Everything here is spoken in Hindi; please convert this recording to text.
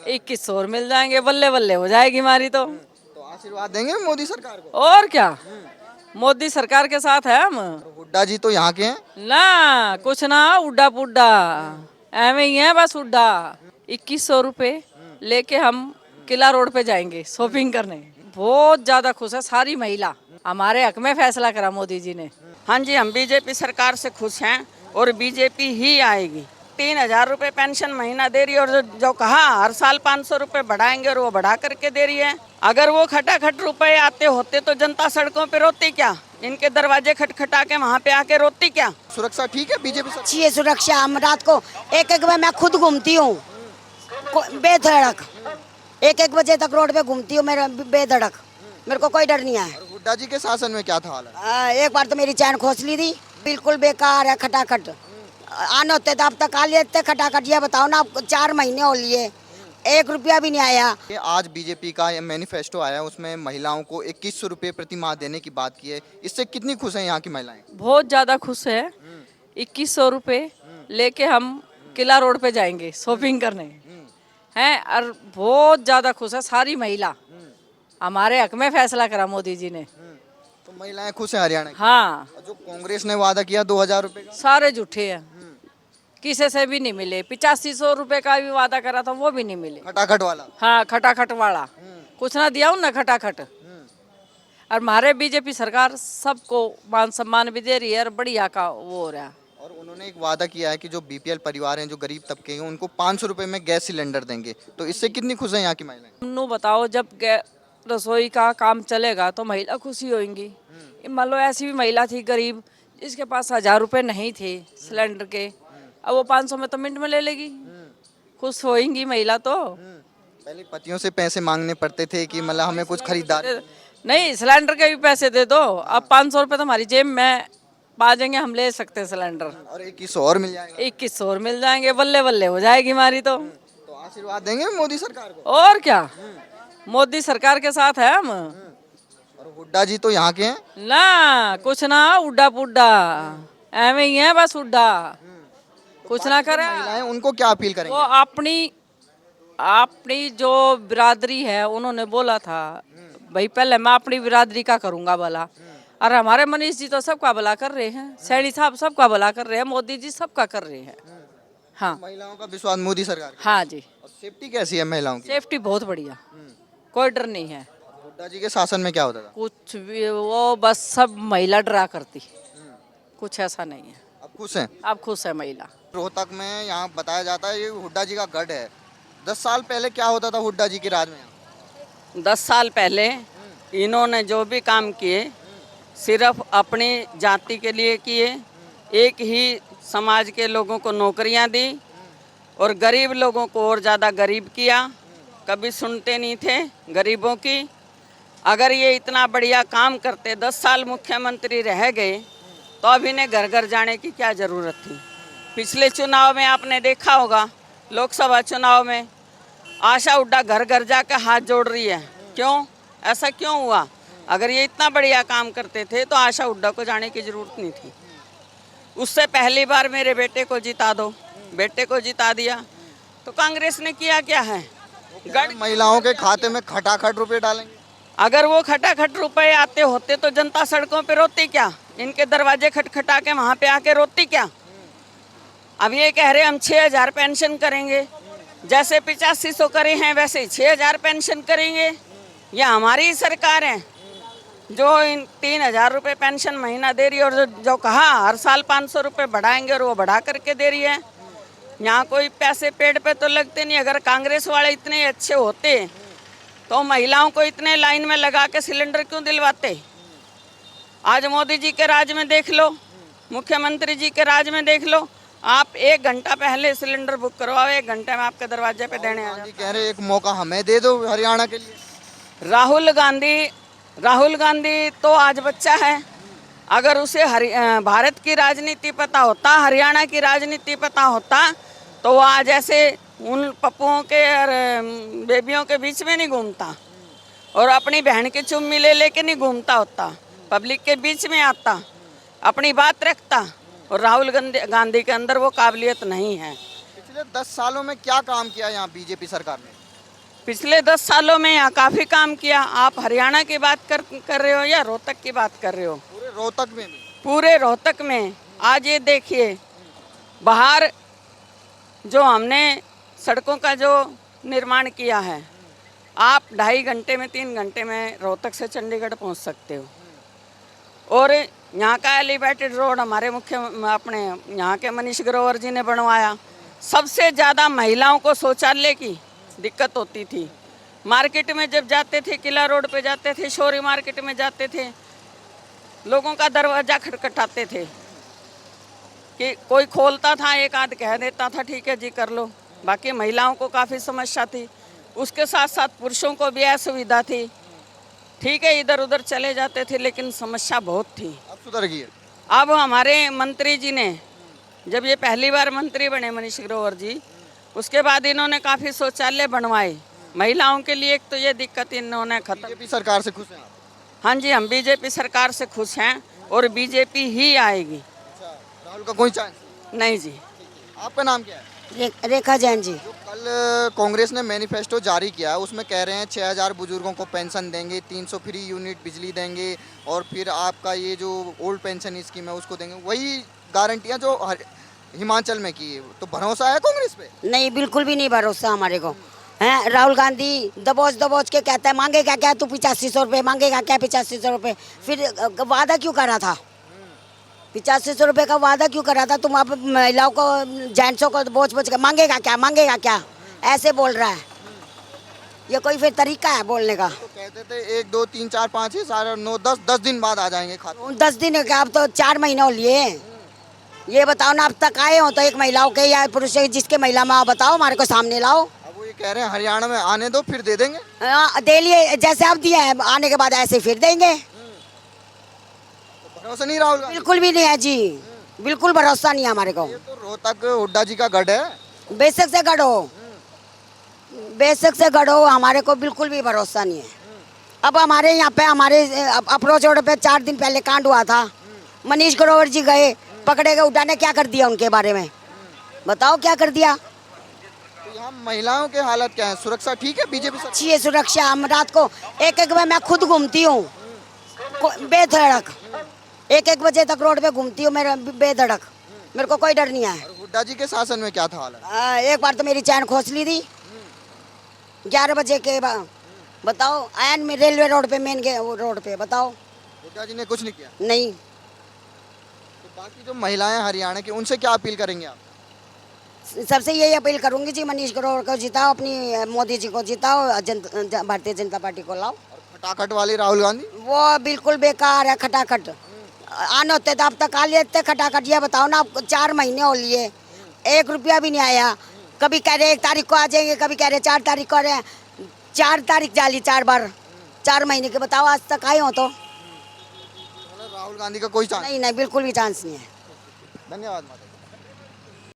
21 और मिल जाएंगे, बल्ले बल्ले हो जाएगी हमारी तो। तो आशीर्वाद देंगे मोदी सरकार को? और क्या, मोदी सरकार के साथ है हम। हुड्डा जी तो यहाँ के हैं। ना कुछ ना, उड्डा पुड्डा एवं ही है बस उड्डा। 2100 रुपये लेके हम किला रोड पे जाएंगे शॉपिंग करने। बहुत ज्यादा खुश है सारी महिला, हमारे हक में फैसला करा मोदी जी ने। हाँ जी, हम बीजेपी सरकार से खुश हैं और बीजेपी ही आएगी। 3000 रुपये पेंशन महीना दे रही है और जो कहा हर साल 500 रुपये बढ़ाएंगे और वो बढ़ा करके दे रही है। अगर वो खटाखट रुपए आते होते तो जनता सड़कों पे रोती क्या? इनके दरवाजे खटखटा के वहाँ पे आके रोती क्या? सुरक्षा ठीक है बीजेपी सरकार? अच्छी है सुरक्षा। हम रात को एक बार मैं खुद घूमती हूँ बेधड़क, एक बजे तक रोड पे घूमती हूँ मेरा बेधड़क, मेरे को कोई डर नहीं है। और हुड्डा जी के शासन में क्या था हालत? एक बार तो मेरी चैन खोस ली थी। बिल्कुल बेकार है खटाखट। आने होते तो अब तक आ लेते खटाखट। ये बताओ ना, 4 महीने हो लिए, 1 रुपया भी नहीं आया। ये आज बीजेपी का ये मैनिफेस्टो आया, उसमें महिलाओं को 2100 रुपये प्रति माह देने की बात की है। इससे कितनी खुश हैं यहाँ की महिलाएं? बहुत ज्यादा खुश है। 2100 रुपये लेके हम किला रोड पे जाएंगे शॉपिंग करने हैं, और बहुत ज्यादा खुश है सारी महिला, हमारे हक में फैसला करा मोदी जी ने। तो महिलाएं खुश हैं हरियाणा की? हाँ, और जो कांग्रेस ने वादा किया 2000 रुपये का, सारे झूठे हैं, किसी से भी नहीं मिले। 8500 रुपये का भी वादा करा था, वो भी नहीं मिले। खटाखट वाला? हाँ, खटाखट वाला कुछ ना दिया ना खटाखट। और हमारे बीजेपी सरकार सबको मान सम्मान भी दे रही है और बढ़िया का वो हो रहा है। और उन्होंने एक वादा किया है कि जो बीपीएल परिवार हैं, जो गरीब तबके हैं, उनको 500 रुपये में गैस सिलेंडर देंगे। तो इससे कितनी खुश हैं यहाँ की महिलाएं? तुम बताओ, जब रसोई का काम चलेगा तो महिला खुशी होंगी। मान लो ऐसी भी महिला थी गरीब, जिसके पास 1000 रुपये नहीं थे सिलेंडर के, अब वो 500 में तो मिनट में ले लेगी, खुश होएंगी महिला तो। पहले पतियों से पैसे मांगने पड़ते थे कि मतलब हमें कुछ खरीदार। नहीं, सिलेंडर के भी पैसे दे दो, अब 500 रुपये तो हमारी जेब में आ जाएंगे, हम ले सकते हैं सिलेंडर। और 2100 और मिल जाएगा। 21 और मिल जाएंगे, बल्ले बल्ले हो जाएगी हमारी तो। तो आशीर्वाद देंगे मोदी सरकार को? और क्या, मोदी सरकार के साथ है हम। और हुड्डा जी तो यहाँ के हैं। ना कुछ ना, उड्डा पुड्डा एवं ही है बस उड्डा, कुछ ना करे। महिलाएं उनको क्या अपील करेंगे? वो अपनी अपनी जो बिरादरी है, उन्होंने बोला था भाई पहले मैं अपनी बिरादरी का करूंगा भला, और हमारे मनीष जी तो सबका भला कर रहे हैं, सैनी साहब सबका भला कर रहे हैं, मोदी जी सबका कर रहे हैं। हाँ महिलाओं का विश्वास मोदी सरकार की। हाँ जी, और सेफ्टी कैसी है महिलाओं की? सेफ्टी बहुत बढ़िया, कोई डर नहीं है। हुड्डा जी के शासन में क्या होता था? कुछ भी वो बस सब महिला डरा करती, कुछ ऐसा नहीं है। अब खुश हैं? अब खुश है महिला। रोहतक में यहाँ बताया जाता है ये हुड्डा जी का गढ़ है। 10 साल पहले क्या होता था हुड्डा जी के राज में? 10 साल पहले इन्होंने जो भी काम किए सिर्फ अपनी जाति के लिए किए। एक ही समाज के लोगों को नौकरियां दी और गरीब लोगों को और ज़्यादा गरीब किया। कभी सुनते नहीं थे गरीबों की। अगर ये इतना बढ़िया काम करते, 10 साल मुख्यमंत्री रह गए, तो अब इन्हें घर घर जाने की क्या ज़रूरत थी? पिछले चुनाव में आपने देखा होगा, लोकसभा चुनाव में आशा हुड्डा घर घर जाकर हाथ जोड़ रही है। क्यों? ऐसा क्यों हुआ? अगर ये इतना बढ़िया काम करते थे तो आशा हुड्डा को जाने की ज़रूरत नहीं थी। उससे पहली बार मेरे बेटे को जिता दो, बेटे को जिता दिया। तो कांग्रेस ने किया क्या है? महिलाओं के खाते में खटाखट रुपए डालेंगे। अगर वो खटाखट रुपए आते होते तो जनता सड़कों पे रोती क्या? इनके दरवाजे खटखटा के वहाँ पे आके रोती क्या? अब ये कह रहे हम 6000 पेंशन करेंगे, जैसे 8500 करे हैं वैसे 6000 पेंशन करेंगे। ये हमारी सरकार है जो इन 3000 रुपये पेंशन महीना दे रही है और जो कहा हर साल 500 रुपये बढ़ाएंगे और वो बढ़ा करके दे रही है। यहाँ कोई पैसे पेड़ पे तो लगते नहीं। अगर कांग्रेस वाले इतने अच्छे होते तो महिलाओं को इतने लाइन में लगा के सिलेंडर क्यों दिलवाते? आज मोदी जी के राज में देख लो, मुख्यमंत्री जी के राज में देख लो, आप 1 घंटा पहले सिलेंडर बुक करवाओ, 1 घंटे में आपके दरवाजे पे देने आ जाते। कह रहे एक मौका हमें दे दो हरियाणा के लिए। राहुल गांधी तो आज बच्चा है। अगर उसे भारत की राजनीति पता होता, हरियाणा की राजनीति पता होता, तो वो आज ऐसे उन पप्पुओं के और बेबियों के बीच में नहीं घूमता और अपनी बहन की चुम्मी ले लेके नहीं घूमता होता, पब्लिक के बीच में आता, अपनी बात रखता। और राहुल गांधी के अंदर वो काबिलियत नहीं है। पिछले 10 सालों में क्या काम किया यहाँ बीजेपी सरकार ने? पिछले 10 सालों में यहाँ काफ़ी काम किया। आप हरियाणा की बात कर रहे हो या रोहतक की बात कर रहे हो? पूरे रोहतक में भी। पूरे रोहतक में आज ये देखिए, बाहर जो हमने सड़कों का जो निर्माण किया है, आप 2.5 घंटे में 3 घंटे में रोहतक से चंडीगढ़ पहुंच सकते हो। और यहाँ का एलिवेटेड रोड हमारे अपने यहाँ के मनीष ग्रोवर जी ने बनवाया। सबसे ज़्यादा महिलाओं को शौचालय की दिक्कत होती थी। मार्केट में जब जाते थे, किला रोड पे जाते थे, शोरी मार्केट में जाते थे, लोगों का दरवाज़ा खटखटाते थे कि कोई खोलता था, एक आध कह देता था ठीक है जी कर लो। बाकी महिलाओं को काफ़ी समस्या थी। उसके साथ साथ पुरुषों को भी असुविधा थी। ठीक है, इधर उधर चले जाते थे, लेकिन समस्या बहुत थी। अब सुधर गई है। अब हमारे मंत्री जी ने, जब ये पहली बार मंत्री बने मनीष ग्रोवर जी, उसके बाद इन्होंने काफ़ी शौचालय बनवाए महिलाओं के लिए। एक तो ये दिक्कत इन्होंने खत्म। बीजेपी सरकार से खुश हैं आप? हाँ जी, हम बीजेपी सरकार से खुश हैं और बीजेपी ही आएगी। अच्छा, राहुल का कोई चांस नहीं जी। आपका नाम क्या है? रेखा जैन जी। जो कल कांग्रेस ने मैनिफेस्टो जारी किया उसमें कह रहे हैं 6000 बुजुर्गों को पेंशन देंगे, 300 फ्री यूनिट बिजली देंगे और फिर आपका ये जो ओल्ड पेंशन स्कीम है उसको देंगे। वही गारंटियां जो हिमाचल में की। तो भरोसा है कांग्रेस पे? नहीं, बिल्कुल भी नहीं भरोसा हमारे को है। राहुल गांधी दबोच दबोच के कहता है मांगेगा क्या तू 8500 रुपये, मांगेगा क्या 8500 रुपये। फिर वादा क्यों करा था? 8500 रुपये का वादा क्यों करा था? तुम अब महिलाओं को, जेंट्सों को बोझ बोझ के मांगेगा क्या, मांगेगा क्या, ऐसे बोल रहा है। ये कोई फिर तरीका है बोलने का? तो कहते थे 1 2 3 4 5 6 7 8 9 10 दिन बाद आ जाएंगे खाते। 10 दिन क्या, अब तो 4 महीने हो लिए। ये बताओ ना, अब तक आए हो तो एक महिलाओं के या पुरुष जिसके महिला में बताओ, हमारे को सामने लाओ। अब वो ये कह रहे हैं हरियाणा में आने दो फिर दे देंगे। दे लिए, जैसे अब दिए हैं, आने के बाद ऐसे फिर देंगे। तो भरोसा नहीं राहुल गांधी? बिल्कुल भी नहीं है जी, बिल्कुल भरोसा नहीं है हमारे को। ये तो रोहतक हुड्डा जी का गढ़ है। बेशक से गढ़ो, बेशक से गढ़ो, हमारे को बिल्कुल भी भरोसा नहीं है। अब हमारे यहाँ पे, हमारे अप्रोच रोड पे 4 दिन पहले कांड हुआ था। मनीष ग्रोवर जी गए, पकड़े गए, उठाने क्या कर दिया उनके बारे में बताओ, क्या कर दिया? तो यहाँ महिलाओं के हालत क्या है? सुरक्षा ठीक है बीजेपी सरकार? अच्छी है सुरक्षा। हम रात को 1-1 बजे मैं खुद घूमती हूँ बेधड़क, 1-1 बजे तक रोड पे घूमती हूँ मेरा बेधड़क, मेरे को कोई डर नहीं है। और हुड्डा जी के शासन में क्या था हालत? एक बार तो मेरी चैन खोस ली थी 11 बजे के बाद। बताओ, आयन में रेलवे रोड पे, मेन रोड पे, बताओ। हुड्डा जी ने कुछ नहीं किया? नहीं। तो बाकी जो महिलाएं हरियाणा की, उनसे क्या अपील करेंगे आप? सबसे यही अपील करूंगी जी, मनीष ग्रोवर को जिताओ, अपनी मोदी जी को जिताओ, भारतीय जनता पार्टी को लाओ। और खटाखट वाले राहुल गांधी? वो बिल्कुल बेकार है, खटाखट। आने होते तो अब तक आ लेते खटाखट। ये बताओ ना, आपको 4 महीने हो लिए, 1 रुपया भी नहीं आया। कभी कह रहे 1 तारीख को आ जाएंगे, कभी कह रहे 4 तारीख को आ रहे हैं। 4 तारीख जाली 4 बार, 4 महीने के। बताओ आज तक आए हो तो? राहुल गांधी का कोई चांस नहीं, बिल्कुल भी चांस नहीं है। धन्यवाद माता।